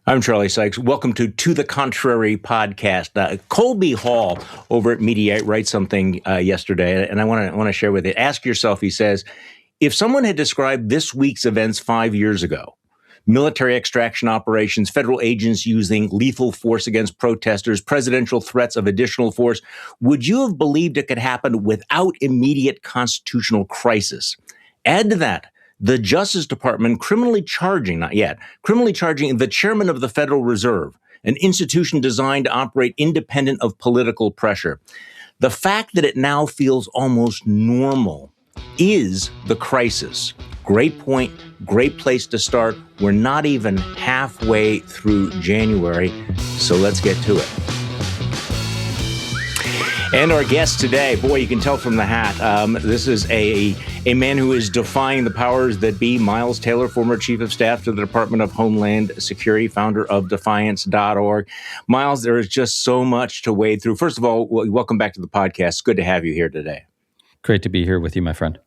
I'm Charlie Sykes. Welcome to the Contrary podcast. Colby Hall over at Mediate writes something yesterday, and I want to share with it. Ask yourself, he says, if someone had described this week's events 5 years ago, military extraction operations, federal agents using lethal force against protesters, presidential threats of additional force, would you have believed it could happen without immediate constitutional crisis? Add to that the Justice Department criminally charging the chairman of the Federal Reserve, an institution designed to operate independent of political pressure. The fact that it now feels almost normal is the crisis. Great point, great place to start. We're not even halfway through January, so let's get to it. And our guest today, boy, you can tell from the hat, this is a man who is defying the powers that be. Miles Taylor, former chief of staff to the Department of Homeland Security, founder of Defiance.org. Miles, there is just so much to wade through. First of all, welcome back to the podcast. Good to have you here today. Great to be here with you, my friend.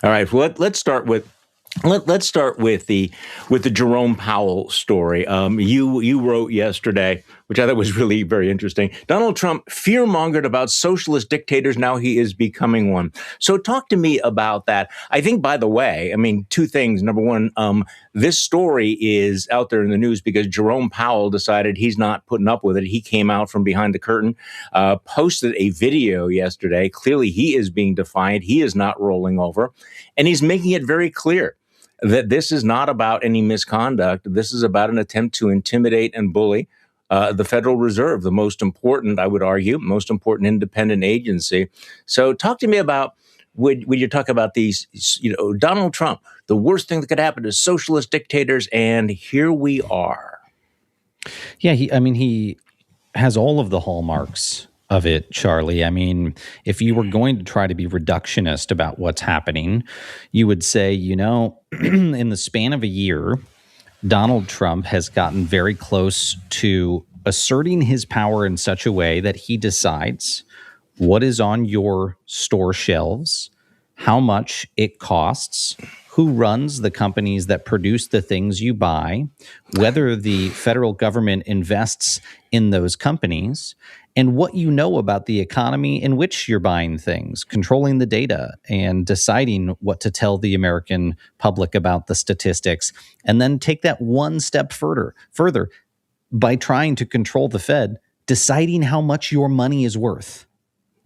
All right, well, let's start with the Jerome Powell story. You wrote yesterday, which I thought was really very interesting. Donald Trump fear-mongered about socialist dictators. Now he is becoming one. So talk to me about that. I think, by the way, two things. Number one, this story is out there in the news because Jerome Powell decided he's not putting up with it. He came out from behind the curtain, posted a video yesterday. Clearly, he is being defiant. He is not rolling over. And he's making it very clear that this is not about any misconduct. This is about an attempt to intimidate and bully the Federal Reserve, the most important, I would argue, most important independent agency. So talk to me about, when you talk about these, Donald Trump, the worst thing that could happen to socialist dictators, and here we are. Yeah, he has all of the hallmarks of it, Charlie. If you were going to try to be reductionist about what's happening, you would say, in the span of a year, Donald Trump has gotten very close to asserting his power in such a way that he decides what is on your store shelves, how much it costs, who runs the companies that produce the things you buy, whether the federal government invests in those companies, and what you know about the economy in which you're buying things, controlling the data and deciding what to tell the American public about the statistics, and then take that one step further by trying to control the Fed, deciding how much your money is worth.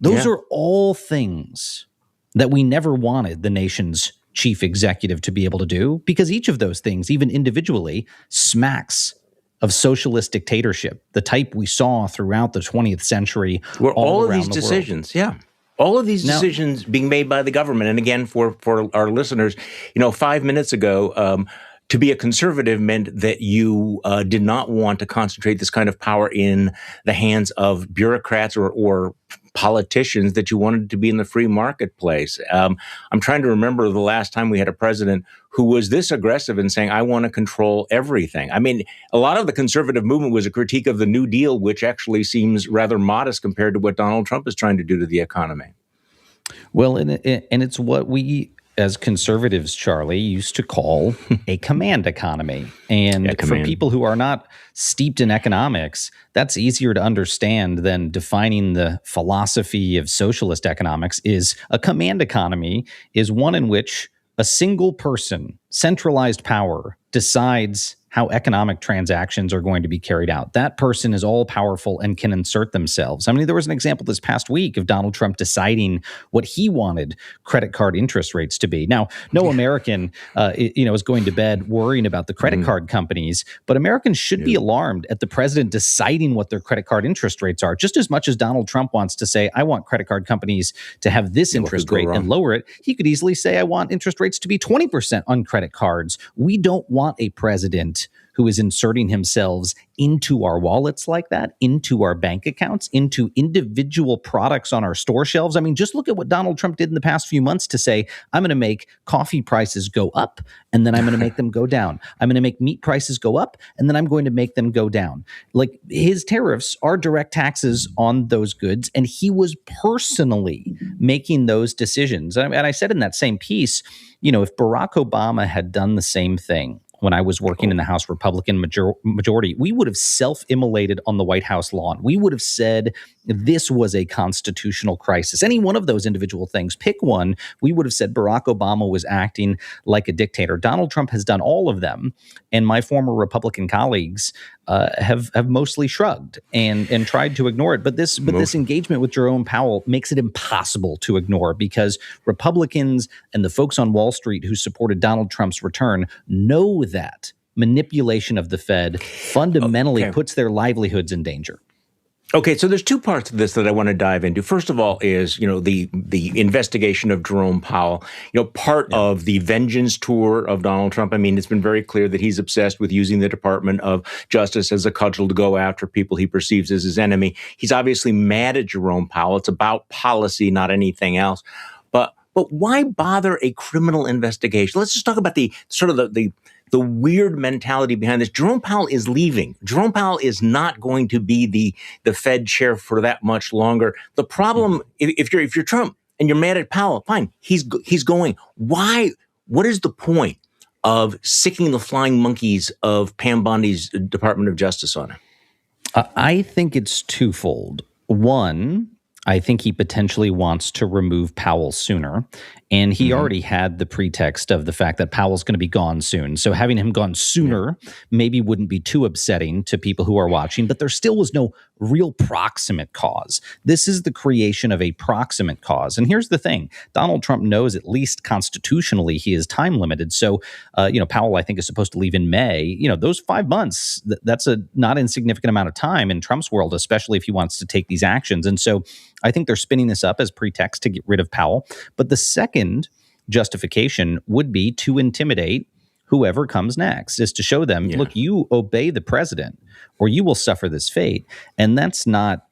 Those are all things that we never wanted the nation's chief executive to be able to do, because each of those things, even individually, smacks of socialist dictatorship, the type we saw throughout the 20th century. Where all of these decisions, all of these decisions being made by the government. And again, for our listeners, 5 minutes ago, to be a conservative meant that you did not want to concentrate this kind of power in the hands of bureaucrats or politicians, that you wanted to be in the free marketplace. I'm trying to remember the last time we had a president who was this aggressive in saying, I want to control everything. A lot of the conservative movement was a critique of the New Deal, which actually seems rather modest compared to what Donald Trump is trying to do to the economy. Well, and it's what we, as conservatives, Charlie, used to call a command economy. And for people who are not steeped in economics, that's easier to understand than defining the philosophy of socialist economics. Is a command economy is one in which a single person, centralized power, decides how economic transactions are going to be carried out. That person is all powerful and can insert themselves. There was an example this past week of Donald Trump deciding what he wanted credit card interest rates to be. Now, no American, is going to bed worrying about the credit card companies, but Americans should be alarmed at the president deciding what their credit card interest rates are, just as much as Donald Trump wants to say, I want credit card companies to have this interest rate and lower it. He could easily say, I want interest rates to be 20% on credit cards. We don't want a president who is inserting himself into our wallets like that, into our bank accounts, into individual products on our store shelves. Just look at what Donald Trump did in the past few months to say, I'm going to make coffee prices go up, and then I'm going to make them go down. I'm going to make meat prices go up, and then I'm going to make them go down. Like, his tariffs are direct taxes on those goods, and he was personally making those decisions. And I said in that same piece, if Barack Obama had done the same thing, when I was working in the House Republican majority, we would have self-immolated on the White House lawn. We would have said this was a constitutional crisis. Any one of those individual things, pick one, we would have said Barack Obama was acting like a dictator. Donald Trump has done all of them, and my former Republican colleagues have mostly shrugged and tried to ignore it. But this engagement with Jerome Powell makes it impossible to ignore, because Republicans and the folks on Wall Street who supported Donald Trump's return know that manipulation of the Fed fundamentally puts their livelihoods in danger. Okay, so there's two parts of this that I want to dive into. First of all is, the investigation of Jerome Powell, part of the vengeance tour of Donald Trump. I mean, it's been very clear that he's obsessed with using the Department of Justice as a cudgel to go after people he perceives as his enemy. He's obviously mad at Jerome Powell. It's about policy, not anything else. But why bother a criminal investigation? Let's just talk about the weird mentality behind this. Jerome Powell is leaving. Jerome Powell is not going to be the Fed chair for that much longer. The problem, if you're Trump and you're mad at Powell, fine, he's going. Why? What is the point of sicking the flying monkeys of Pam Bondi's Department of Justice on him? I think it's twofold. One, I think he potentially wants to remove Powell sooner. And he already had the pretext of the fact that Powell's going to be gone soon. So having him gone sooner maybe wouldn't be too upsetting to people who are watching, but there still was no real proximate cause. This is the creation of a proximate cause. And here's the thing. Donald Trump knows, at least constitutionally, he is time limited. So, Powell, I think, is supposed to leave in May. Those 5 months, that's a not insignificant amount of time in Trump's world, especially if he wants to take these actions. And so I think they're spinning this up as pretext to get rid of Powell. But the second justification would be to intimidate whoever comes next, is to show them, look, you obey the president or you will suffer this fate. And that's not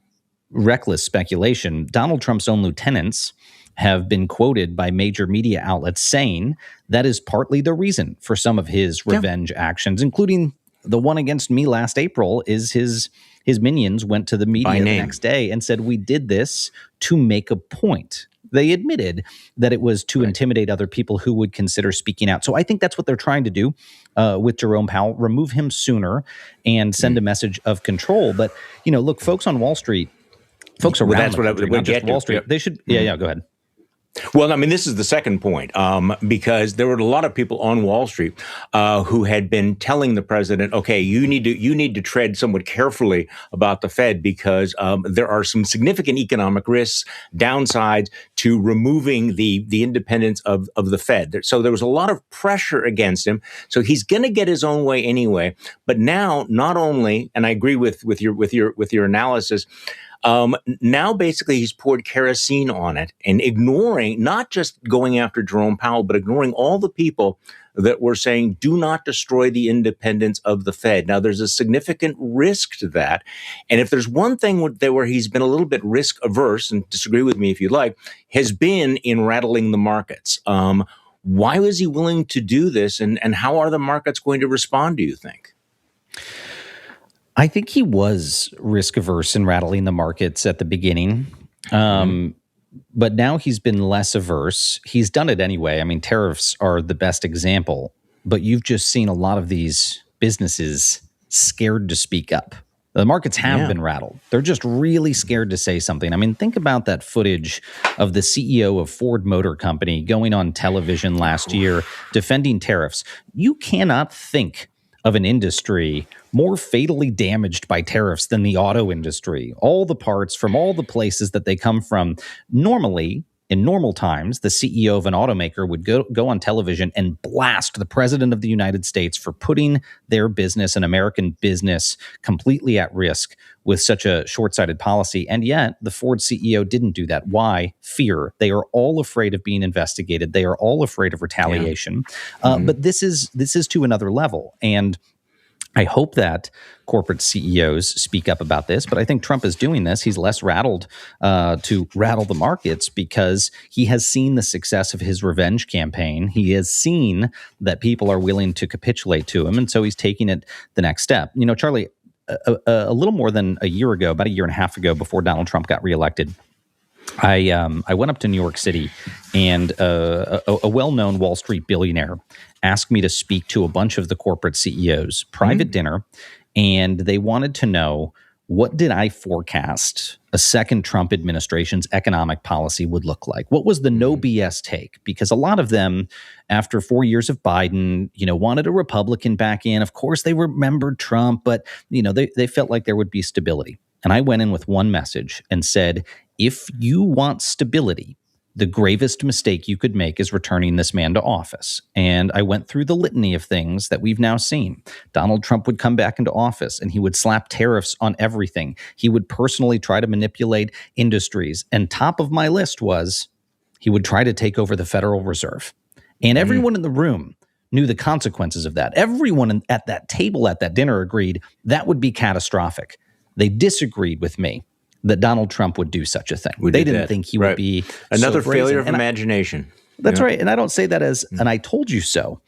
reckless speculation. Donald Trump's own lieutenants have been quoted by major media outlets saying that is partly the reason for some of his revenge actions, including the one against me last April. Is his minions went to the media the next day and said, we did this to make a point. They admitted that it was to intimidate other people who would consider speaking out. So I think that's what they're trying to do with Jerome Powell, remove him sooner and send a message of control. But, look, folks on Wall Street, folks around that's what I would get Wall Street, they should, go ahead. Well, I mean, this is the second point, because there were a lot of people on Wall Street who had been telling the president, okay, you need to tread somewhat carefully about the Fed, because there are some significant economic risks, downsides to removing the independence of the Fed. So there was a lot of pressure against him. So he's going to get his own way anyway. But now, not only, and I agree with your analysis. Now, basically, he's poured kerosene on it and ignoring, not just going after Jerome Powell, but ignoring all the people that were saying, do not destroy the independence of the Fed. Now, there's a significant risk to that. And if there's one thing where he's been a little bit risk averse, and disagree with me if you'd like, has been in rattling the markets. Why was he willing to do this? And how are the markets going to respond, do you think? I think he was risk averse in rattling the markets at the beginning. But now he's been less averse. He's done it anyway. I mean, tariffs are the best example, but you've just seen a lot of these businesses scared to speak up. The markets have been rattled. They're just really scared to say something. I mean, think about that footage of the CEO of Ford Motor Company going on television last year defending tariffs. You cannot think of an industry more fatally damaged by tariffs than the auto industry. All the parts from all the places that they come from. Normally, in normal times, the CEO of an automaker would go on television and blast the president of the United States for putting their business, an American business, completely at risk with such a short-sighted policy. And yet, the Ford CEO didn't do that. Why? Fear. They are all afraid of being investigated. They are all afraid of retaliation. But this is to another level. And I hope that corporate CEOs speak up about this, but I think Trump is doing this. He's less rattled to rattle the markets because he has seen the success of his revenge campaign. He has seen that people are willing to capitulate to him, and so he's taking it the next step. Charlie, a little more than a year ago, about a year and a half ago, before Donald Trump got reelected, I went up to New York City, and a well-known Wall Street billionaire asked me to speak to a bunch of the corporate CEOs, private dinner, and they wanted to know, what did I forecast a second Trump administration's economic policy would look like? What was the no BS take? Because a lot of them, after 4 years of Biden, wanted a Republican back in. Of course, they remembered Trump, but they felt like there would be stability. And I went in with one message and said, if you want stability, the gravest mistake you could make is returning this man to office. And I went through the litany of things that we've now seen. Donald Trump would come back into office and he would slap tariffs on everything. He would personally try to manipulate industries. And top of my list was he would try to take over the Federal Reserve. And everyone in the room knew the consequences of that. Everyone at that table at that dinner agreed that would be catastrophic. They disagreed with me that Donald Trump would do such a thing. They didn't think he would be another failure of imagination. That's right. And I don't say that as an I told you so.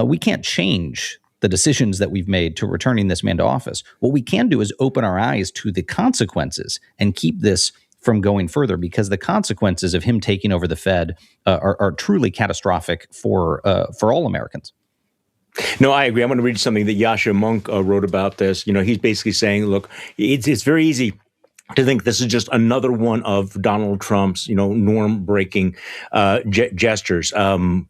We can't change the decisions that we've made to returning this man to office. What we can do is open our eyes to the consequences and keep this from going further, because the consequences of him taking over the Fed are truly catastrophic for all Americans. No, I agree. I'm going to read something that Yasha Monk wrote about this. He's basically saying, look, it's very easy to think this is just another one of Donald Trump's, norm-breaking gestures.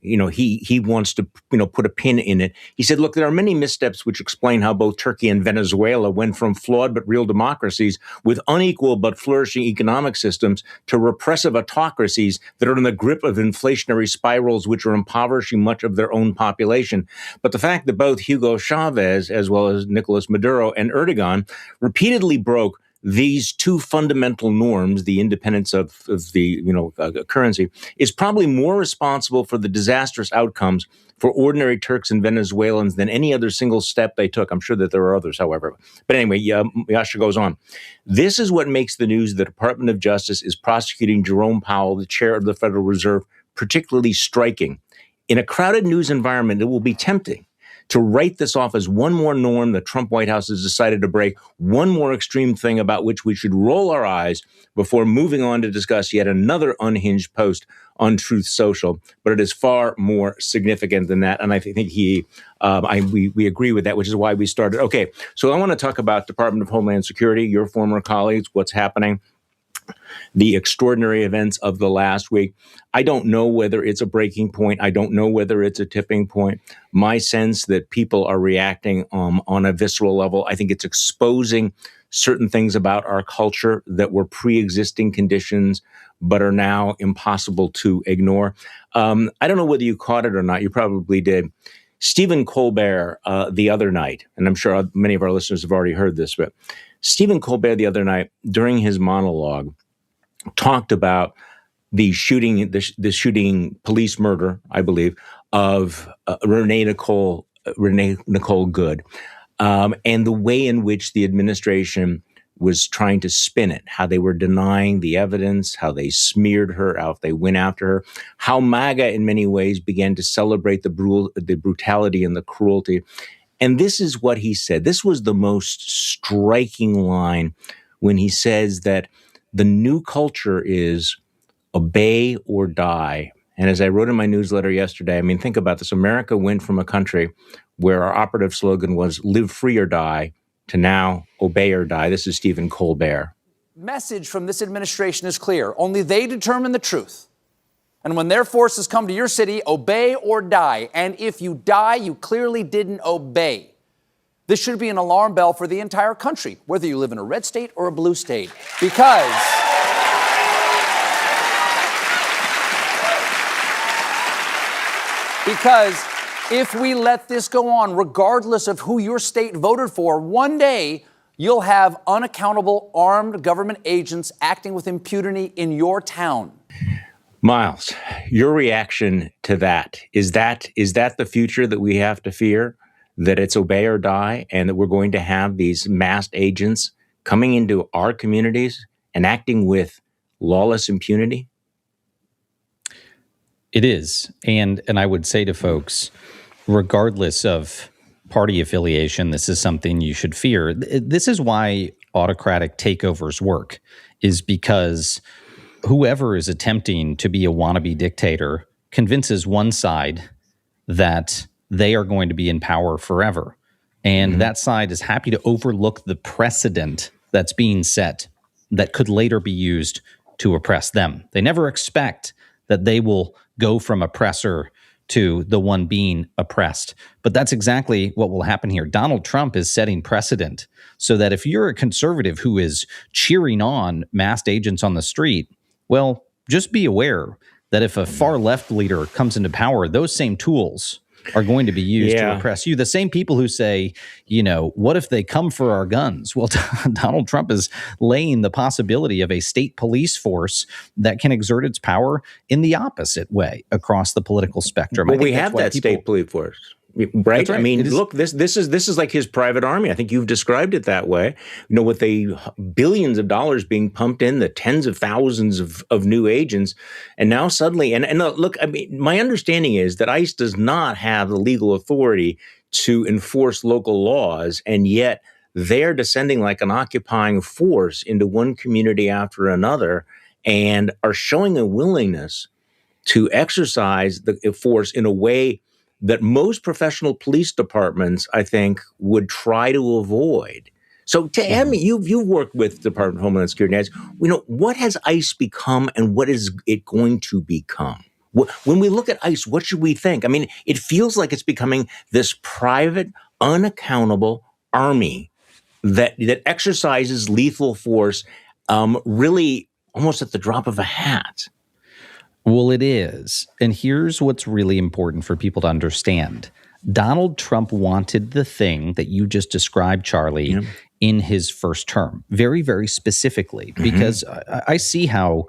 He wants to, put a pin in it. He said, look, there are many missteps which explain how both Turkey and Venezuela went from flawed but real democracies with unequal but flourishing economic systems to repressive autocracies that are in the grip of inflationary spirals which are impoverishing much of their own population. But the fact that both Hugo Chavez, as well as Nicolas Maduro and Erdogan, repeatedly broke these two fundamental norms, the independence of the currency, is probably more responsible for the disastrous outcomes for ordinary Turks and Venezuelans than any other single step they took. I'm sure that there are others, however. But anyway, Yasha goes on. This is what makes the news the Department of Justice is prosecuting Jerome Powell, the chair of the Federal Reserve, particularly striking. In a crowded news environment, it will be tempting to write this off as one more norm the Trump White House has decided to break, one more extreme thing about which we should roll our eyes before moving on to discuss yet another unhinged post on Truth Social. But it is far more significant than that. And I think we agree with that, which is why we started. Okay, so I want to talk about Department of Homeland Security, your former colleagues, what's happening, the extraordinary events of the last week. I don't know whether it's a breaking point. I don't know whether it's a tipping point. My sense that people are reacting on a visceral level. I think it's exposing certain things about our culture that were pre-existing conditions but are now impossible to ignore. I don't know whether you caught it or not. You probably did. Stephen Colbert the other night, and I'm sure many of our listeners have already heard this, but Stephen Colbert the other night, during his monologue, talked about the shooting, police murder, I believe, of Renee Nicole Good, and the way in which the administration was trying to spin it, how they were denying the evidence, how they smeared her, how they went after her, how MAGA in many ways began to celebrate the brutality and the cruelty. And this is what he said. This was the most striking line when he says that the new culture is obey or die. And as I wrote in my newsletter yesterday, think about this. America went from a country where our operative slogan was live free or die to now obey or die. This is Stephen Colbert. Message from this administration is clear. Only they determine the truth. And when their forces come to your city, obey or die. And if you die, you clearly didn't obey. This should be an alarm bell for the entire country, whether you live in a red state or a blue state. Because if we let this go on, regardless of who your state voted for, one day you'll have unaccountable armed government agents acting with impunity in your town. Miles, your reaction to that, is that the future that we have to fear? That it's obey or die, and that we're going to have these masked agents coming into our communities and acting with lawless impunity? It is. And I would say to folks, regardless of party affiliation, this is something you should fear. This is why autocratic takeovers work, is because whoever is attempting to be a wannabe dictator convinces one side that they are going to be in power forever. And that side is happy to overlook the precedent that's being set that could later be used to oppress them. They never expect that they will go from oppressor to the one being oppressed. But that's exactly what will happen here. Donald Trump is setting precedent so that if you're a conservative who is cheering on masked agents on the street, well, just be aware that if a far left leader comes into power, those same tools are going to be used to oppress you. The same people who say, what if they come for our guns? Well, Donald Trump is laying the possibility of a state police force that can exert its power in the opposite way across the political spectrum. Well, we have that state police force. Right? I mean, look, this is like his private army. I think you've described it that way. With the billions of dollars being pumped in, the tens of thousands of new agents, and now suddenly, and look, I mean, my understanding is that ICE does not have the legal authority to enforce local laws, and yet they're descending like an occupying force into one community after another, and are showing a willingness to exercise the force in a way that most professional police departments, I think, would try to avoid. So, Tammy, you've worked with the Department of Homeland Security. What has ICE become, and what is it going to become? When we look at ICE, what should we think? I mean, it feels like it's becoming this private, unaccountable army that exercises lethal force, really almost at the drop of a hat. Well, it is. And here's what's really important for people to understand. Donald Trump wanted the thing that you just described, Charlie, in his first term, very, very specifically, because I see how,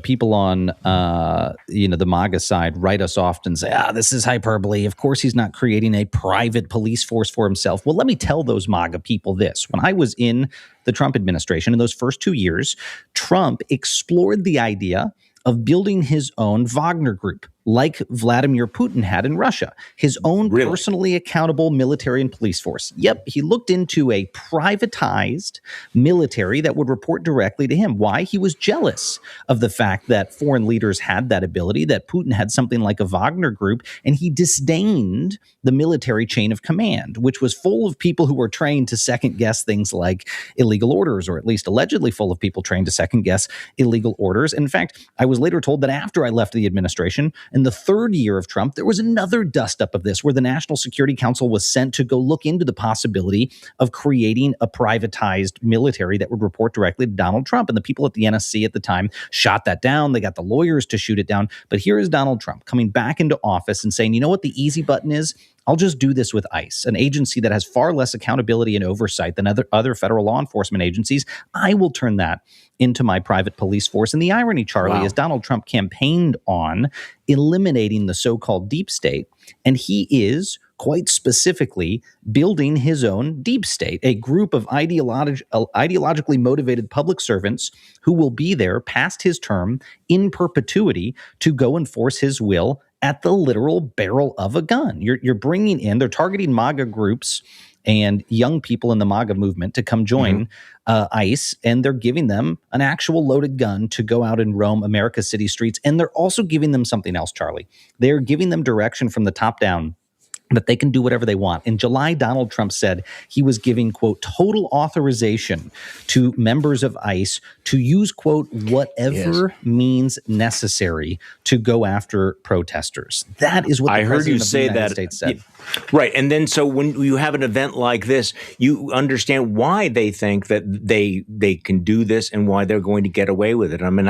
people on, the MAGA side write us off and say, this is hyperbole. Of course, he's not creating a private police force for himself. Well, let me tell those MAGA people this. When I was in the Trump administration in those first 2 years, Trump explored the idea of building his own Wagner group, like Vladimir Putin had in Russia, his own personally accountable military and police force. Yep, he looked into a privatized military that would report directly to him. Why? He was jealous of the fact that foreign leaders had that ability, that Putin had something like a Wagner group, and he disdained the military chain of command, which was full of people who were trained to second-guess things like illegal orders, or at least allegedly full of people trained to second-guess illegal orders. In fact, I was later told that after I left the administration, in the third year of Trump, there was another dust-up of this where the National Security Council was sent to go look into the possibility of creating a privatized military that would report directly to Donald Trump. And the people at the NSC at the time shot that down. They got the lawyers to shoot it down. But here is Donald Trump coming back into office and saying, you know what the easy button is? I'll just do this with ICE, an agency that has far less accountability and oversight than other federal law enforcement agencies. I will turn that into my private police force. And the irony, Charlie, is Donald Trump campaigned on eliminating the so-called deep state, and he is quite specifically building his own deep state, a group of ideologically motivated public servants who will be there past his term in perpetuity to go enforce his will at the literal barrel of a gun. You're bringing in, they're targeting MAGA groups and young people in the MAGA movement to come join ICE, and they're giving them an actual loaded gun to go out and roam America's city streets. And they're also giving them something else, Charlie. They're giving them direction from the top down that they can do whatever they want. In July, Donald Trump said he was giving, quote, total authorization to members of ICE to use, quote, whatever means necessary to go after protesters. That is what the president of the United States said. Right. And then so when you have an event like this, you understand why they think that they can do this and why they're going to get away with it. I mean,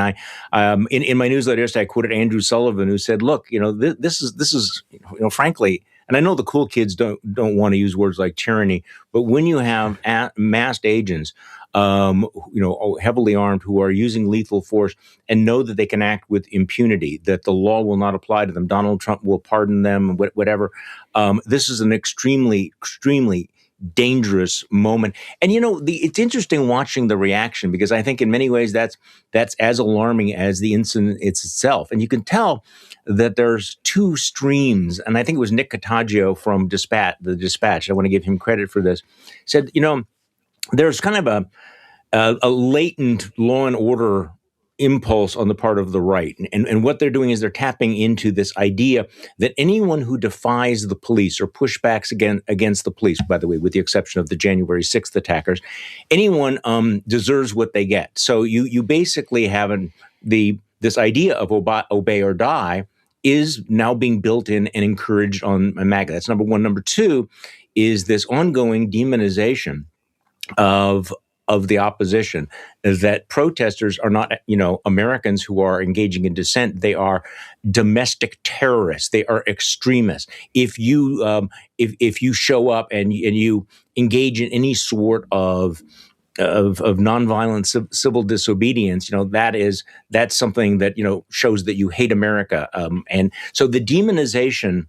in my newsletter yesterday, I quoted Andrew Sullivan, who said, look, this is frankly, and I know the cool kids don't want to use words like tyranny, but when you have masked agents, heavily armed, who are using lethal force and know that they can act with impunity, that the law will not apply to them, Donald Trump will pardon them, whatever. This is an extremely, extremely dangerous moment. And it's interesting watching the reaction, because I think in many ways that's as alarming as the incident itself. And you can tell that there's two streams. And I think it was Nick Cottagio from the Dispatch, I want to give him credit for this, said, there's kind of a latent law and order impulse on the part of the right. And what they're doing is they're tapping into this idea that anyone who defies the police or pushbacks against the police, by the way, with the exception of the January 6th attackers, anyone deserves what they get. So you basically have this idea of obey or die is now being built in and encouraged on MAGA. That's number one. Number two is this ongoing demonization of the opposition, that protesters are not, Americans who are engaging in dissent. They are domestic terrorists. They are extremists. If you if you show up and you engage in any sort of nonviolent civil disobedience, that's something that shows that you hate America. And so the demonization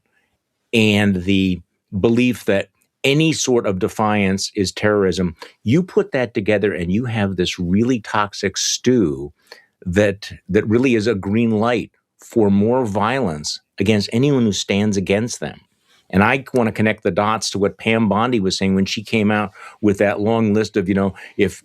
and the belief that any sort of defiance is terrorism, you put that together and you have this really toxic stew that really is a green light for more violence against anyone who stands against them. And I want to connect the dots to what Pam Bondi was saying when she came out with that long list of, if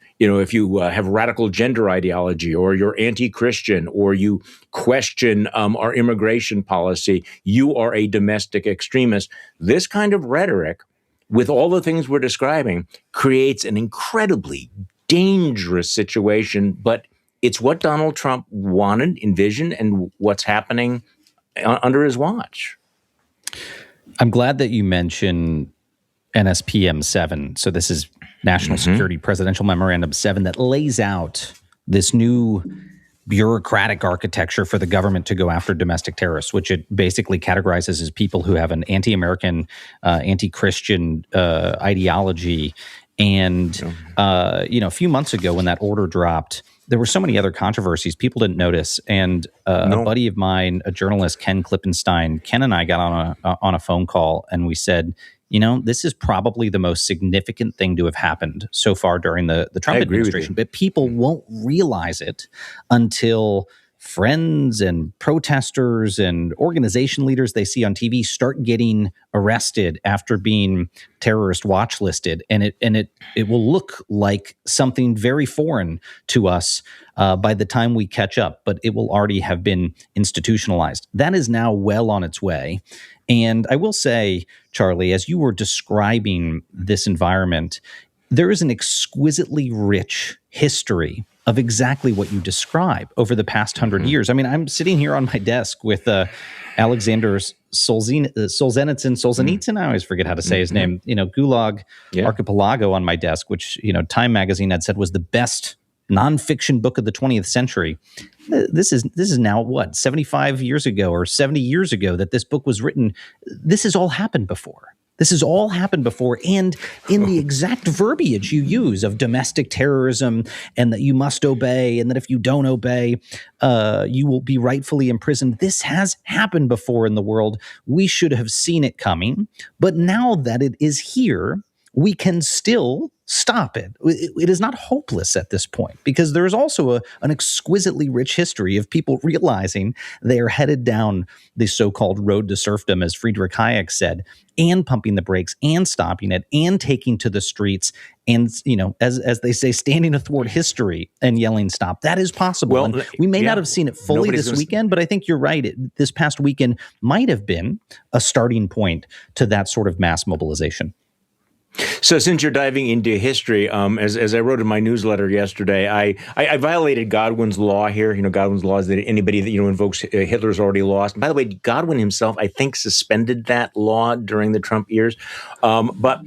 you have radical gender ideology, or you're anti-Christian, or you question our immigration policy, you are a domestic extremist. This kind of rhetoric, with all the things we're describing, creates an incredibly dangerous situation. But it's what Donald Trump wanted, envisioned, and what's happening under his watch. I'm glad that you mentioned NSPM 7. So this is National Security Presidential Memorandum 7 that lays out this new bureaucratic architecture for the government to go after domestic terrorists, which it basically categorizes as people who have an anti-American, anti-Christian ideology. And, a few months ago when that order dropped, there were so many other controversies people didn't notice. And a buddy of mine, a journalist, Ken Klippenstein, Ken and I got on a phone call, and we said, this is probably the most significant thing to have happened so far during the Trump administration. But people won't realize it until friends and protesters and organization leaders they see on TV start getting arrested after being terrorist watch listed, and it will look like something very foreign to us by the time we catch up, but it will already have been institutionalized. That is now well on its way. And I will say, Charlie, as you were describing this environment, there is an exquisitely rich history of exactly what you describe over the past 100 years. I mean, I'm sitting here on my desk with Alexander Solzhenitsyn. I always forget how to say his name. Gulag Archipelago on my desk, which Time magazine had said was the best nonfiction book of the 20th century. This is now what, 75 years ago or 70 years ago that this book was written. This has all happened before. This has all happened before, and in the exact verbiage you use of domestic terrorism, and that you must obey, and that if you don't obey, you will be rightfully imprisoned. This has happened before in the world. We should have seen it coming, but now that it is here, we can still stop it. It is not hopeless at this point, because there is also an exquisitely rich history of people realizing they are headed down the so-called road to serfdom, as Friedrich Hayek said, and pumping the brakes and stopping it and taking to the streets and, as they say, standing athwart history and yelling stop. That is possible. Well, and we may not have seen it fully this weekend, but I think you're right. This past weekend might have been a starting point to that sort of mass mobilization. So since you're diving into history, as I wrote in my newsletter yesterday, I violated Godwin's law here. Godwin's law is that anybody that invokes Hitler's already lost. And by the way, Godwin himself, I think, suspended that law during the Trump years. But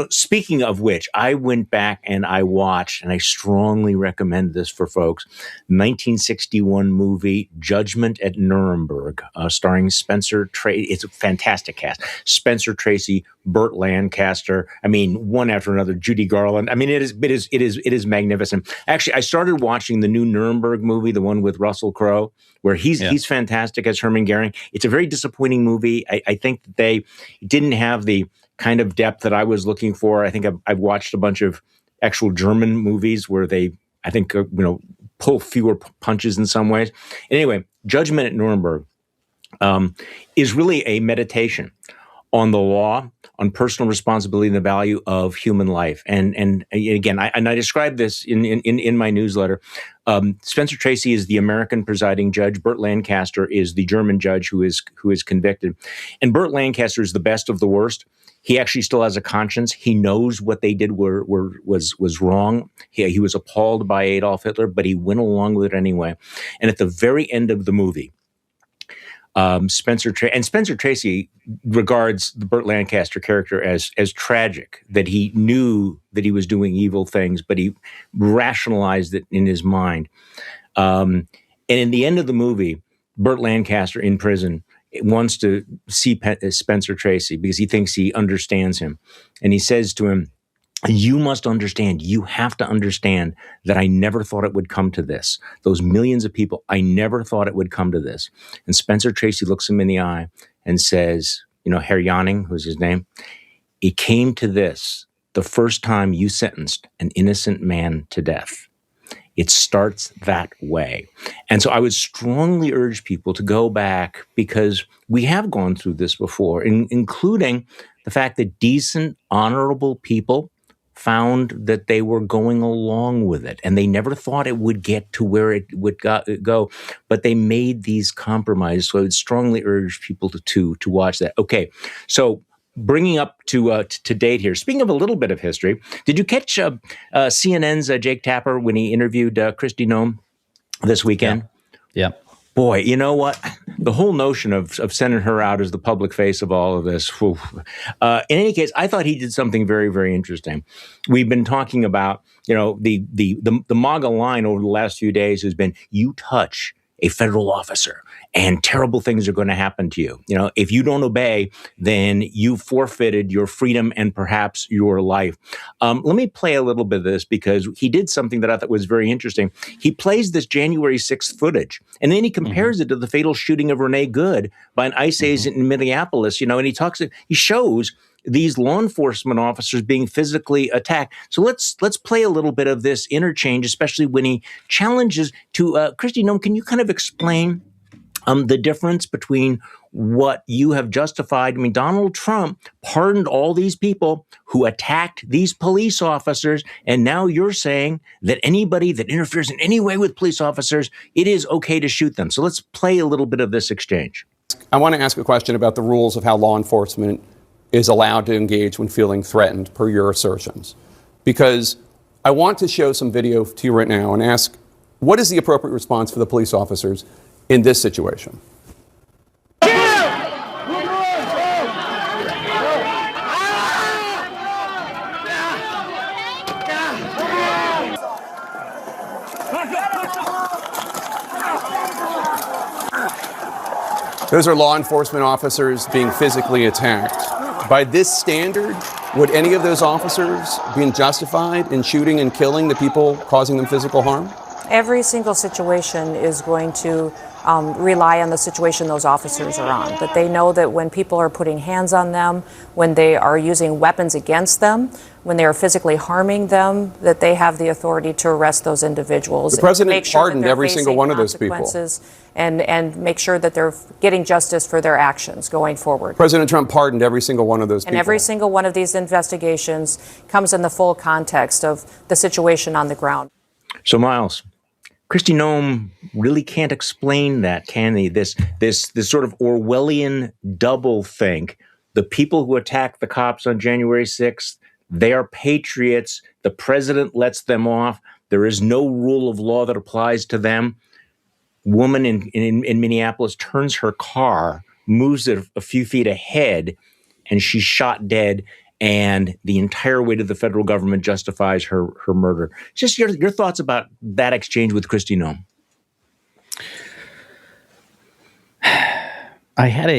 speaking of which, I went back and I watched, and I strongly recommend this for folks, 1961 movie Judgment at Nuremberg, starring Spencer Tracy. It's a fantastic cast. Spencer Tracy, Burt Lancaster. I mean, one after another. Judy Garland. I mean, it is magnificent. Actually, I started watching the new Nuremberg movie, the one with Russell Crowe, where he's fantastic as Hermann Goering. It's a very disappointing movie. I think that they didn't have the kind of depth that I was looking for. I think I've watched a bunch of actual German movies where they, I think, pull fewer punches in some ways. Anyway, Judgment at Nuremberg is really a meditation on the law, on personal responsibility and the value of human life. And again, I described this in my newsletter. Spencer Tracy is the American presiding judge. Burt Lancaster is the German judge who is convicted. And Burt Lancaster is the best of the worst. He actually still has a conscience. He knows what they did was wrong. He was appalled by Adolf Hitler, but he went along with it anyway. And at the very end of the movie, Spencer Tracy regards the Burt Lancaster character as tragic, that he knew that he was doing evil things, but he rationalized it in his mind. And in the end of the movie, Burt Lancaster in prison wants to see Spencer Tracy because he thinks he understands him. And he says to him, "You must understand, you have to understand that I never thought it would come to this. Those millions of people, I never thought it would come to this." And Spencer Tracy looks him in the eye and says, Herr Janning, who's his name, "It came to this the first time you sentenced an innocent man to death." It starts that way. And so I would strongly urge people to go back, because we have gone through this before, including the fact that decent, honorable people found that they were going along with it, and they never thought it would get to where it would go, but they made these compromises. So I would strongly urge people to watch that. Okay, so bringing up to date here, speaking of a little bit of history, did you catch CNN's Jake Tapper when he interviewed Kristi Noem this weekend? Yeah. Boy, you know what? The whole notion of sending her out as the public face of all of this. In any case, I thought he did something very, very interesting. We've been talking about, the MAGA line over the last few days has been, you touch a federal officer and terrible things are going to happen to you. If you don't obey, then you forfeited your freedom and perhaps your life. Let me play a little bit of this, because he did something that I thought was very interesting. He plays this January 6th footage, and then he compares it to the fatal shooting of Renee Good by an ICE agent in Minneapolis, and he shows these law enforcement officers being physically attacked. So let's play a little bit of this interchange, especially when he challenges to Kristi Noem. Can you kind of explain the difference between what you have justified? I mean, Donald Trump pardoned all these people who attacked these police officers, and now you're saying that anybody that interferes in any way with police officers, it is okay to shoot them. So let's play a little bit of this exchange. I want to ask a question about the rules of how law enforcement is allowed to engage when feeling threatened, per your assertions. Because I want to show some video to you right now and ask, what is the appropriate response for the police officers in this situation? Those are law enforcement officers being physically attacked. By this standard, would any of those officers be justified in shooting and killing the people causing them physical harm? Every single situation is going to rely on the situation those officers are on. But they know that when people are putting hands on them, when they are using weapons against them, when they are physically harming them, that they have the authority to arrest those individuals. The president pardoned every single one of those people. And make sure that they're getting justice for their actions going forward. President Trump pardoned every single one of those people. And every single one of these investigations comes in the full context of the situation on the ground. So, Miles, Kristi Noem really can't explain that, can he? This sort of Orwellian doublethink. The people who attacked the cops on January 6th, they are patriots. The president lets them off. There is no rule of law that applies to them. Woman in Minneapolis turns her car, moves it a few feet ahead, and she's shot dead. And the entire weight of the federal government justifies her murder. Just your thoughts about that exchange with Kristi Noem. I had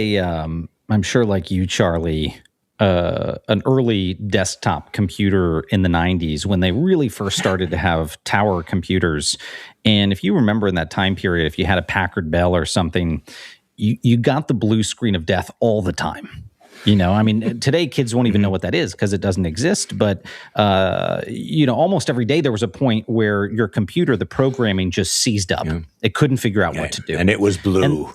I'm sure like you, Charlie, an early desktop computer in the 90s when they really first started to have tower computers. And if you remember in that time period, if you had a Packard Bell or something, you got the blue screen of death all the time. Today kids won't even know what that is because it doesn't exist. But, almost every day there was a point where your computer, the programming just seized up. Yeah. It couldn't figure out what to do. And it was blue.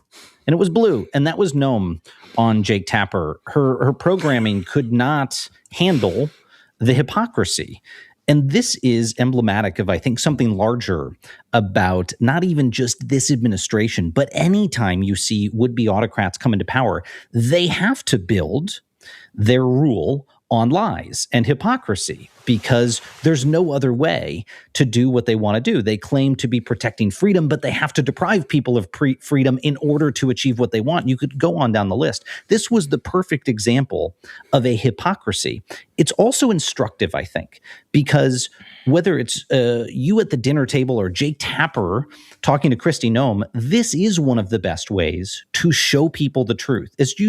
and it was blue, and that was Noam on Jake Tapper. Her programming could not handle the hypocrisy. And this is emblematic of, I think, something larger about not even just this administration, but anytime you see would-be autocrats come into power, they have to build their rule on lies and hypocrisy, because there's no other way to do what they want to do. They claim to be protecting freedom, but they have to deprive people of freedom in order to achieve what they want. You could go on down the list. This was the perfect example of a hypocrisy. It's also instructive, I think, because whether it's you at the dinner table or Jake Tapper talking to Kristi Noem, this is one of the best ways to show people the truth. Is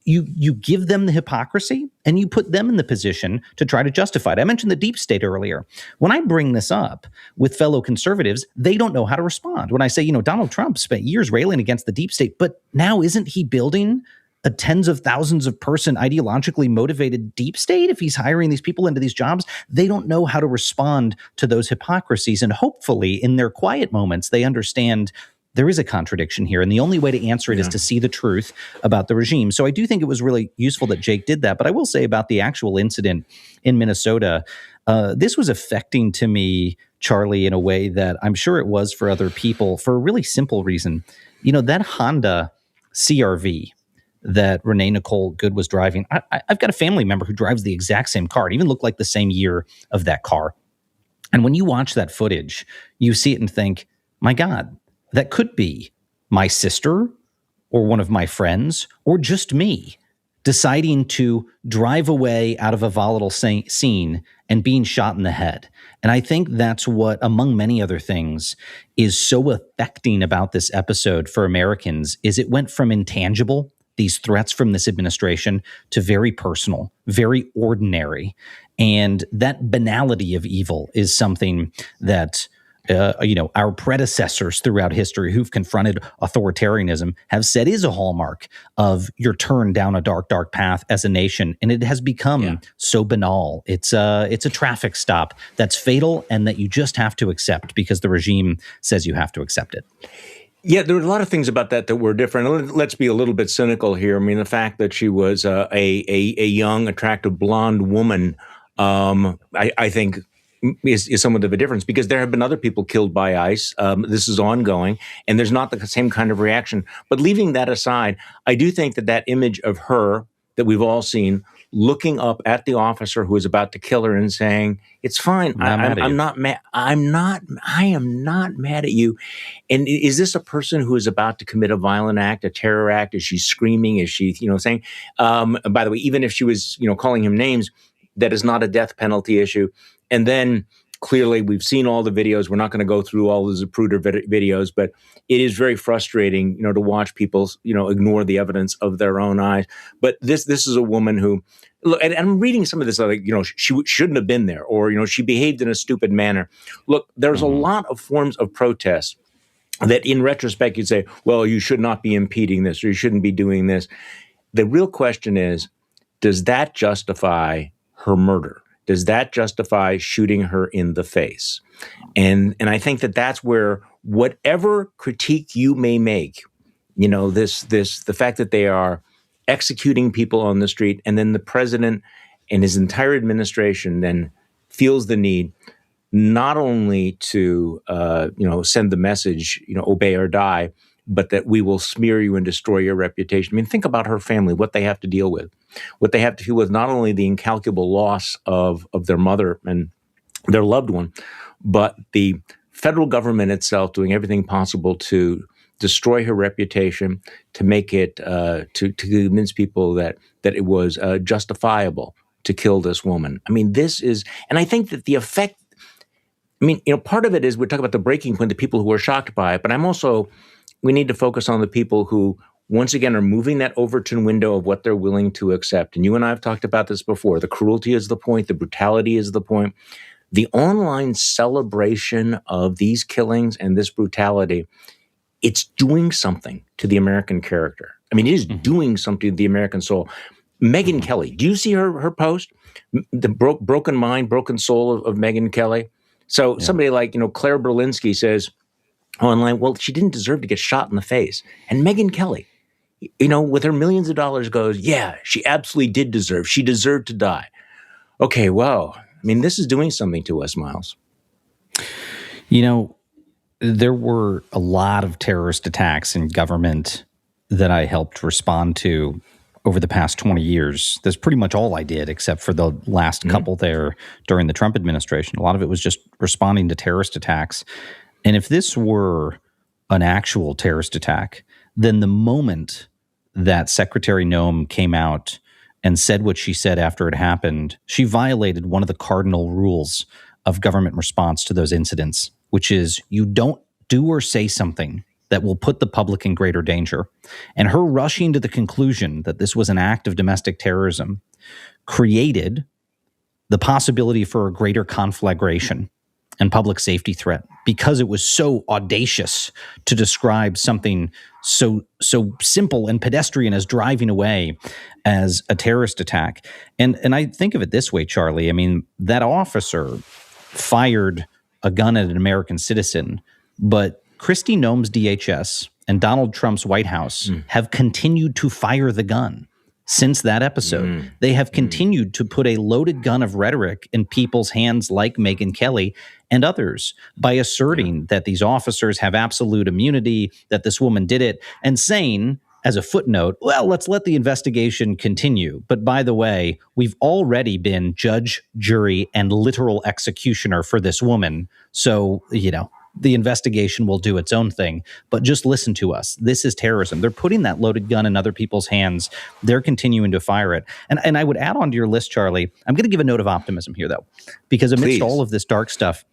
you give them the hypocrisy and you put them in the position to try to justify it. I mentioned the deep state earlier. When I bring this up with fellow conservatives, they don't know how to respond. When I say, Donald Trump spent years railing against the deep state, but now isn't he building a tens of thousands of person ideologically motivated deep state if he's hiring these people into these jobs? They don't know how to respond to those hypocrisies. And hopefully in their quiet moments, they understand there is a contradiction here, and the only way to answer it is to see the truth about the regime. So I do think it was really useful that Jake did that. But I will say about the actual incident in Minnesota, this was affecting to me, Charlie, in a way that I'm sure it was for other people for a really simple reason. That Honda CRV that Renee Nicole Good was driving, I've got a family member who drives the exact same car. It even looked like the same year of that car. And when you watch that footage, you see it and think, my God, that could be my sister or one of my friends or just me deciding to drive away out of a volatile scene and being shot in the head. And I think that's what, among many other things, is so affecting about this episode for Americans, is it went from intangible, these threats from this administration, to very personal, very ordinary. And that banality of evil is something that our predecessors throughout history who've confronted authoritarianism have said is a hallmark of your turn down a dark, dark path as a nation. And it has become so banal. It's a traffic stop that's fatal and that you just have to accept because the regime says you have to accept it. Yeah, there were a lot of things about that were different. Let's be a little bit cynical here. I mean, the fact that she was a young, attractive, blonde woman, I think is somewhat of a difference, because there have been other people killed by ICE. This is ongoing, and there's not the same kind of reaction. But leaving that aside, I do think that image of her that we've all seen looking up at the officer who is about to kill her and saying, "It's fine. I'm not mad. I am not mad at you." And is this a person who is about to commit a violent act, a terror act? Is she screaming? Is she, saying? By the way, even if she was, calling him names, that is not a death penalty issue. And then clearly we've seen all the videos. We're not going to go through all the Zapruder videos, but it is very frustrating, to watch people, ignore the evidence of their own eyes. But this is a woman who, look, and I'm reading some of this, like, she shouldn't have been there, or, she behaved in a stupid manner. Look, there's a lot of forms of protest that in retrospect you'd say, well, you should not be impeding this, or you shouldn't be doing this. The real question is, does that justify her murder? Does that justify shooting her in the face? And I think that's where whatever critique you may make, the fact that they are executing people on the street, and then the president and his entire administration then feels the need not only to send the message, obey or die, but that we will smear you and destroy your reputation. I mean, think about her family, what they have to deal with. What they have to deal with, not only the incalculable loss of their mother and their loved one, but the federal government itself doing everything possible to destroy her reputation, to make it, to convince people that it was justifiable to kill this woman. I mean, this is, and I think that the effect, part of it is we're talking about the breaking point, the people who are shocked by it, but we need to focus on the people who, once again, are moving that Overton window of what they're willing to accept. And you and I have talked about this before. The cruelty is the point. The brutality is the point. The online celebration of these killings and this brutality, it's doing something to the American character. I mean, it is doing something to the American soul. Megyn Kelly, do you see her post? The broken mind, broken soul of Megyn Kelly. So somebody like, Claire Berlinski says, online, well, she didn't deserve to get shot in the face. And Megyn Kelly, with her millions of dollars goes, yeah, she absolutely did deserve. She deserved to die. Okay, well, this is doing something to us, Miles. There were a lot of terrorist attacks in government that I helped respond to over the past 20 years. That's pretty much all I did, except for the last couple there during the Trump administration. A lot of it was just responding to terrorist attacks. And if this were an actual terrorist attack, then the moment that Secretary Noem came out and said what she said after it happened, she violated one of the cardinal rules of government response to those incidents, which is you don't do or say something that will put the public in greater danger. And her rushing to the conclusion that this was an act of domestic terrorism created the possibility for a greater conflagration and public safety threat because it was so audacious to describe something so simple and pedestrian as driving away as a terrorist attack. And I think of it this way, Charlie. That officer fired a gun at an American citizen, but Kristi Noem's DHS and Donald Trump's White House have continued to fire the gun since that episode. They have continued to put a loaded gun of rhetoric in people's hands like Megyn Kelly and others by asserting that these officers have absolute immunity, that this woman did it, and saying, as a footnote, well, let's let the investigation continue. But by the way, we've already been judge, jury, and literal executioner for this woman. So, the investigation will do its own thing, but just listen to us. This is terrorism. They're putting that loaded gun in other people's hands. They're continuing to fire it. And I would add on to your list, Charlie, I'm going to give a note of optimism here, though, because amidst all of this dark stuff,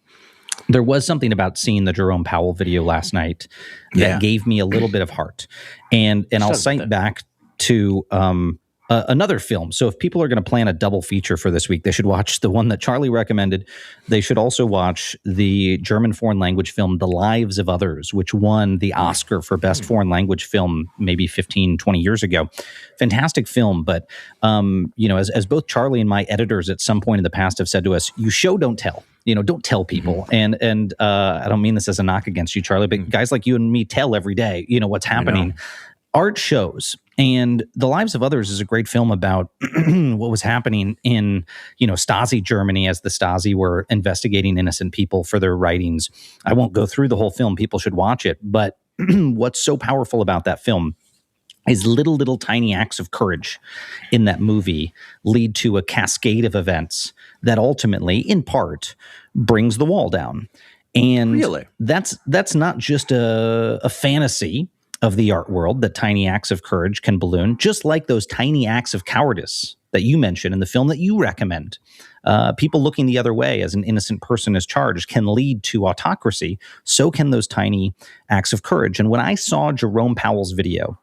there was something about seeing the Jerome Powell video last night that gave me a little bit of heart. And I'll cite back to another film. So if people are going to plan a double feature for this week, they should watch the one that Charlie recommended. They should also watch the German foreign language film, The Lives of Others, which won the Oscar for Best Foreign Language Film maybe 15, 20 years ago. Fantastic film. But, as both Charlie and my editors at some point in the past have said to us, you show, don't tell. Don't tell people. And I don't mean this as a knock against you, Charlie, but guys like you and me tell every day, what's happening. Art shows. And The Lives of Others is a great film about what was happening in, Stasi Germany as the Stasi were investigating innocent people for their writings. I won't go through the whole film. People should watch it. But what's so powerful about that film is little tiny acts of courage in that movie lead to a cascade of events that ultimately, in part, brings the wall down. And really? That's not just a fantasy of the art world that tiny acts of courage can balloon, just like those tiny acts of cowardice that you mentioned in the film that you recommend. People looking the other way as an innocent person is charged can lead to autocracy. So can those tiny acts of courage. And when I saw Jerome Powell's video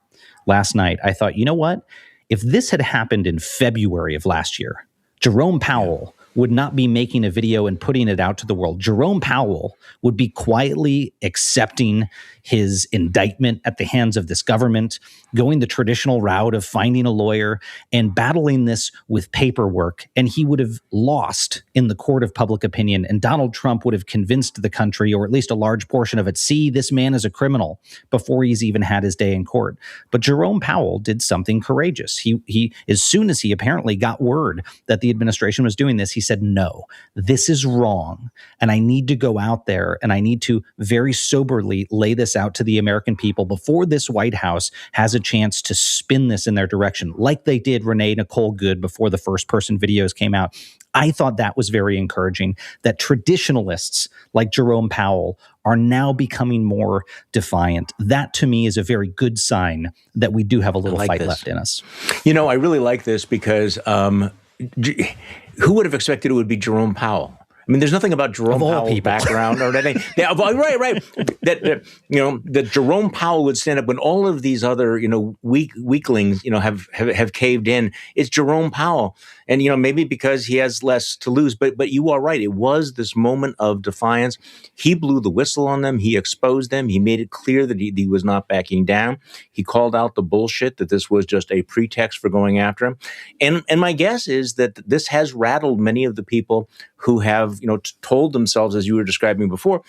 last night, I thought, you know what? If this had happened in February of last year, Jerome Powell would not be making a video and putting it out to the world. Jerome Powell would be quietly accepting his indictment at the hands of this government, going the traditional route of finding a lawyer and battling this with paperwork. And he would have lost in the court of public opinion. And Donald Trump would have convinced the country, or at least a large portion of it, see, this man is a criminal before he's even had his day in court. But Jerome Powell did something courageous. He as soon as he apparently got word that the administration was doing this, he said, no, this is wrong. And I need to go out there and I need to very soberly lay this out to the American people before this White House has a chance to spin this in their direction, like they did Renee Nicole Good before the first person videos came out. I thought that was very encouraging, that traditionalists like Jerome Powell are now becoming more defiant. That to me is a very good sign that we do have a little fight left in us. I really like this because who would have expected it would be Jerome Powell? I mean, there's nothing about Jerome Powell's background or anything. Yeah, right. That Jerome Powell would stand up when all of these other, weaklings, have caved in. It's Jerome Powell. And, maybe because he has less to lose, but you are right. It was this moment of defiance. He blew the whistle on them. He exposed them. He made it clear that he was not backing down. He called out the bullshit, that this was just a pretext for going after him. And my guess is that this has rattled many of the people who have, told themselves, as you were describing before,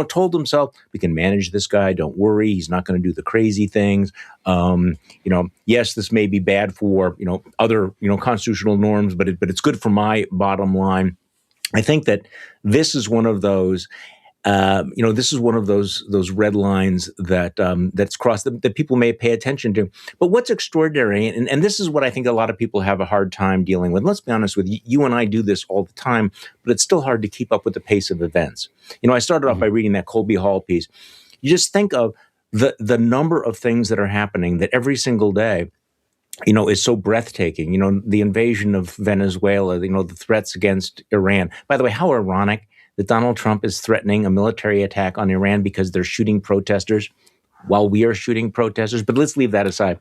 told themselves, we can manage this guy. Don't worry. He's not going to do the crazy things. Yes, this may be bad for, other, constitutional norms, but it's good for my bottom line. I think that this is one of those, those red lines that's crossed that people may pay attention to. But what's extraordinary, and this is what I think a lot of people have a hard time dealing with. Let's be honest with you. You and I do this all the time, but it's still hard to keep up with the pace of events. I started off by reading that Colby Hall piece. You just think of the number of things that are happening that every single day, is so breathtaking. The invasion of Venezuela, the threats against Iran. By the way, how ironic that Donald Trump is threatening a military attack on Iran because they're shooting protesters while we are shooting protesters. But let's leave that aside.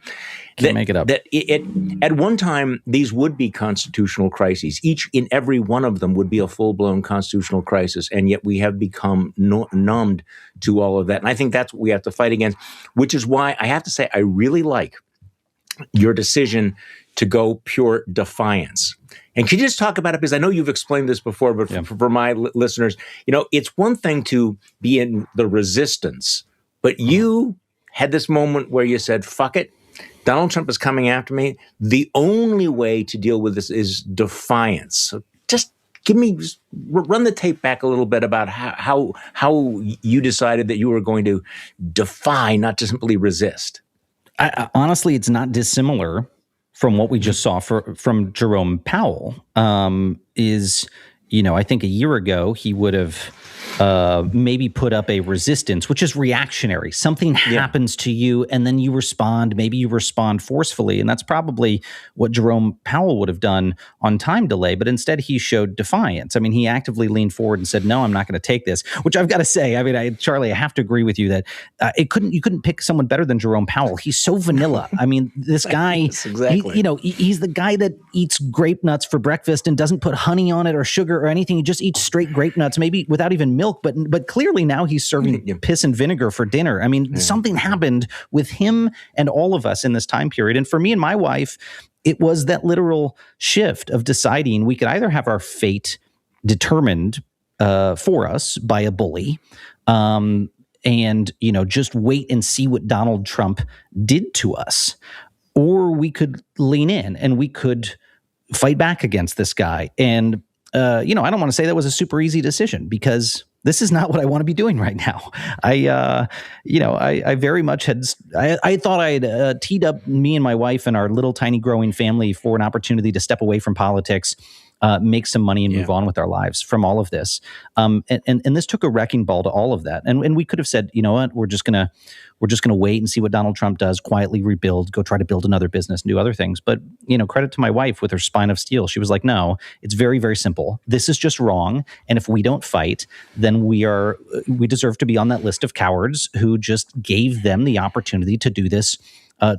Can't make it up. At one time, these would be constitutional crises. Each and every one of them would be a full-blown constitutional crisis, and yet we have become numbed to all of that. And I think that's what we have to fight against, which is why I have to say I really like your decision to go pure defiance. And can you just talk about it? Because I know you've explained this before, but for my listeners, it's one thing to be in the resistance, but you had this moment where you said, fuck it, Donald Trump is coming after me. The only way to deal with this is defiance. So just run the tape back a little bit about how you decided that you were going to defy, not to simply resist. Honestly, it's not dissimilar from what we just saw from Jerome Powell. I think a year ago he would have maybe put up a resistance, which is reactionary. Something happens to you and then you respond. Maybe you respond forcefully. And that's probably what Jerome Powell would have done on time delay. But instead he showed defiance. I mean, he actively leaned forward and said, no, I'm not going to take this, which I've got to say, Charlie, I have to agree with you that you couldn't pick someone better than Jerome Powell. He's so vanilla. I mean, this guy, yes, exactly. He's the guy that eats grape nuts for breakfast and doesn't put honey on it or sugar or anything. He just eats straight grape nuts, maybe without even milk, but clearly now he's serving piss and vinegar for dinner. I mean, something happened with him and all of us in this time period. And for me and my wife, it was that literal shift of deciding we could either have our fate determined for us by a bully, and just wait and see what Donald Trump did to us, or we could lean in and we could fight back against this guy. And I don't want to say that was a super easy decision because this is not what I want to be doing right now. I very much I thought I had teed up me and my wife and our little tiny growing family for an opportunity to step away from politics, make some money and move on with our lives from all of this. And this took a wrecking ball to all of that. And we could have said, you know what, we're just gonna wait and see what Donald Trump does, quietly rebuild, go try to build another business, do other things. But, credit to my wife with her spine of steel. She was like, no, it's very, very simple. This is just wrong. And if we don't fight, then we deserve to be on that list of cowards who just gave them the opportunity to do this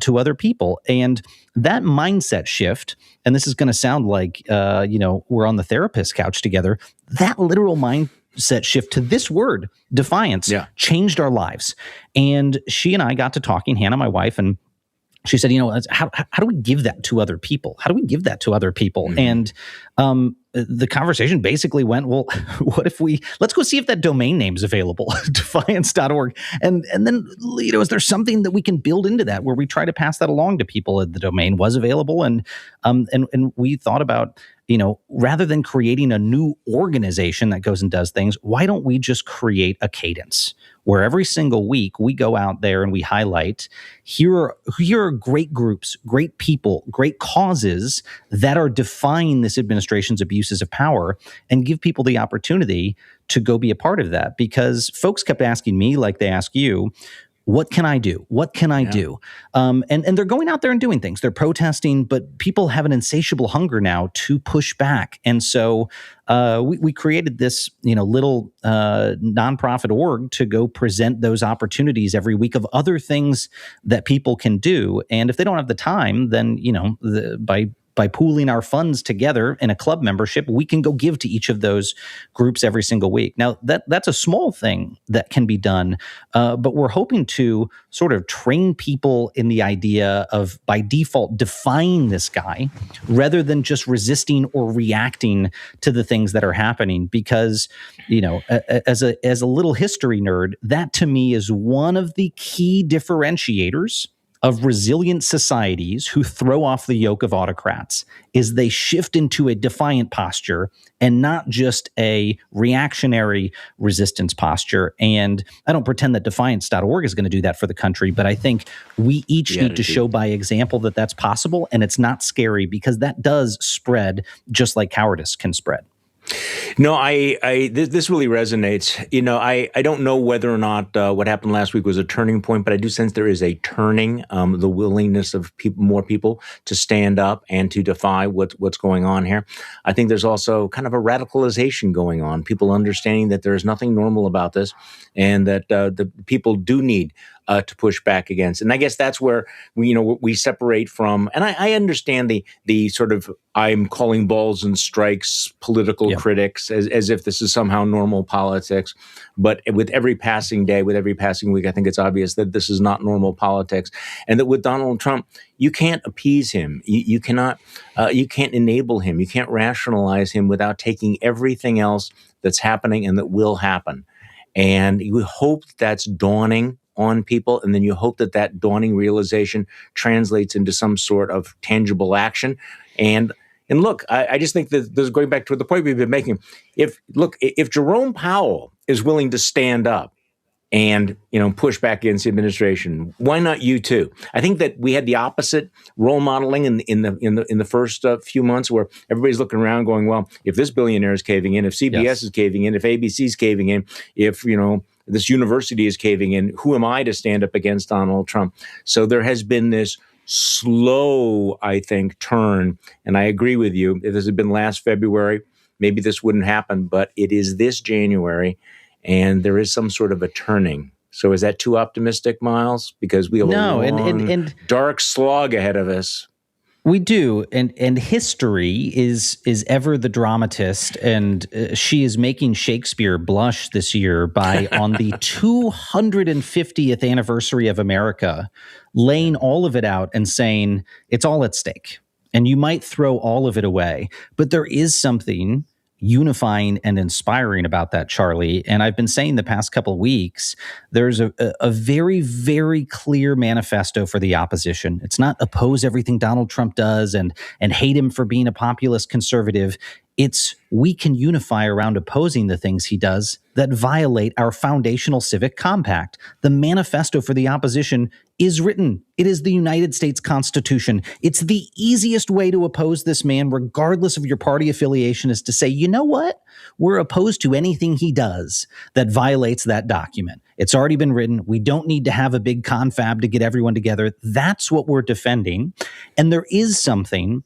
to other people. And that mindset shift, and this is going to sound like, we're on the therapist couch together, that literal mindset shift to this word, defiance, changed our lives. And she and I got to talking, Hannah, my wife, and she said, how do we give that to other people? How do we give that to other people? Mm-hmm. And the conversation basically went, well, what if let's go see if that domain name's available, defiance.org. And then, is there something that we can build into that where we try to pass that along to people? The domain was available. And we thought about, rather than creating a new organization that goes and does things, why don't we just create a cadence where every single week we go out there and we highlight, here are great groups, great people, great causes that are defying this administration's abuses of power, and give people the opportunity to go be a part of that. Because folks kept asking me, like they ask you, what can I do? What can I do? And they're going out there and doing things. They're protesting, but people have an insatiable hunger now to push back. And so we created this, little nonprofit org to go present those opportunities every week of other things that people can do. And if they don't have the time, then, by by pooling our funds together in a club membership, we can go give to each of those groups every single week. Now, that's a small thing that can be done, but we're hoping to sort of train people in the idea of, by default, defying this guy rather than just resisting or reacting to the things that are happening. Because, as a little history nerd, that to me is one of the key differentiators of resilient societies who throw off the yoke of autocrats, is they shift into a defiant posture and not just a reactionary resistance posture. And I don't pretend that defiance.org is going to do that for the country, but I think we each need to show by example that that's possible, and it's not scary, because that does spread just like cowardice can spread. No, this really resonates. I don't know whether or not what happened last week was a turning point, but I do sense there is a turning, the willingness of more people to stand up and to defy what's going on here. I think there's also kind of a radicalization going on, people understanding that there is nothing normal about this, and that the people do need to push back against. And I guess that's where we separate from, and I understand the sort of, I'm calling balls and strikes political critics as if this is somehow normal politics. But with every passing day, with every passing week, I think it's obvious that this is not normal politics. And that with Donald Trump, you can't appease him. You cannot, you can't enable him. You can't rationalize him without taking everything else that's happening and that will happen. And you hope that's dawning on people, and then you hope that dawning realization translates into some sort of tangible action. And look, I just think that this is going back to the point we've been making. If Jerome Powell is willing to stand up and push back against the administration, why not you too? I think that we had the opposite role modeling in the first few months, where everybody's looking around going, well, if this billionaire is caving in, if CBS is caving in, if ABC is caving in, if this university is caving in, who am I to stand up against Donald Trump? So there has been this slow, I think, turn. And I agree with you. If this had been last February, maybe this wouldn't happen, but it is this January, and there is some sort of a turning. So is that too optimistic, Miles? Because we have a long, dark slog ahead of us. We do, and history is ever the dramatist, and she is making Shakespeare blush this year by, on the 250th anniversary of America, laying all of it out and saying it's all at stake, and you might throw all of it away, but there is something unifying and inspiring about that, Charlie. And I've been saying the past couple of weeks, there's a very, very clear manifesto for the opposition. It's not oppose everything Donald Trump does and hate him for being a populist conservative. It's we can unify around opposing the things he does that violate our foundational civic compact. The manifesto for the opposition is written. It is the United States Constitution. It's the easiest way to oppose this man, regardless of your party affiliation, is to say, you know what? We're opposed to anything he does that violates that document. It's already been written. We don't need to have a big confab to get everyone together. That's what we're defending. And there is something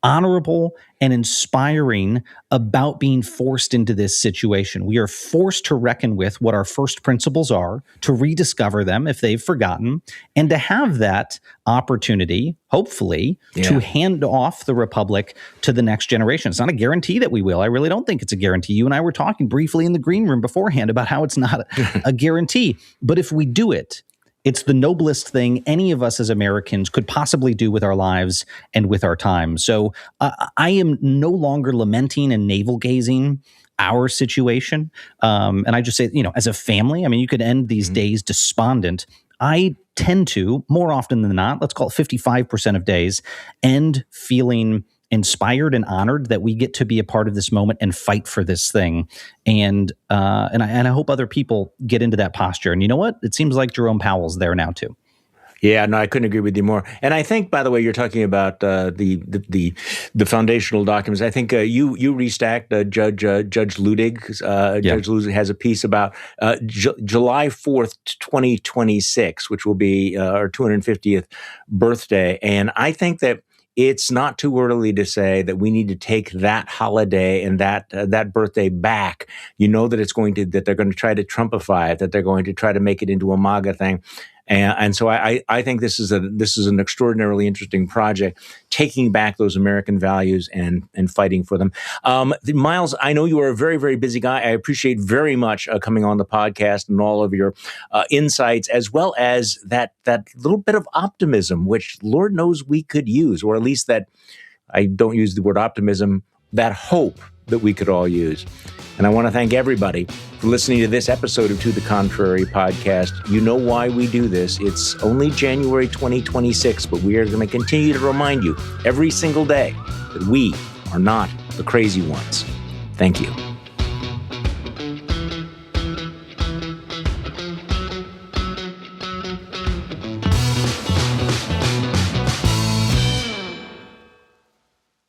honorable and inspiring about being forced into this situation. We are forced to reckon with what our first principles are, to rediscover them if they've forgotten, and to have that opportunity, hopefully, to hand off the republic to the next generation. It's not a guarantee that we will. I really don't think it's a guarantee. You and I were talking briefly in the green room beforehand about how it's not a guarantee. But if we do it, it's the noblest thing any of us as Americans could possibly do with our lives and with our time. So I am no longer lamenting and navel-gazing our situation. And I just say, as a family, I mean, you could end these days despondent. I tend to, more often than not, let's call it 55% of days, end feeling inspired and honored that we get to be a part of this moment and fight for this thing. And I hope other people get into that posture. And you know what? It seems like Jerome Powell's there now too. Yeah, no, I couldn't agree with you more. And I think, by the way, you're talking about the foundational documents. I think you restacked Judge Ludig. Judge Ludig has a piece about July 4th, 2026, which will be our 250th birthday. And I think that it's not too early to say that we need to take that holiday and that birthday back. You know that that they're going to try to Trumpify it, that they're going to try to make it into a MAGA thing. And so I think this is an extraordinarily interesting project, taking back those American values and fighting for them. Miles, I know you are a very, very busy guy. I appreciate very much coming on the podcast and all of your insights, as well as that little bit of optimism, which Lord knows we could use, or at least that, I don't use the word optimism, that hope that we could all use. And I want to thank everybody for listening to this episode of To the Contrary podcast. You know why we do this. It's only January 2026, but we are going to continue to remind you every single day that we are not the crazy ones. Thank you.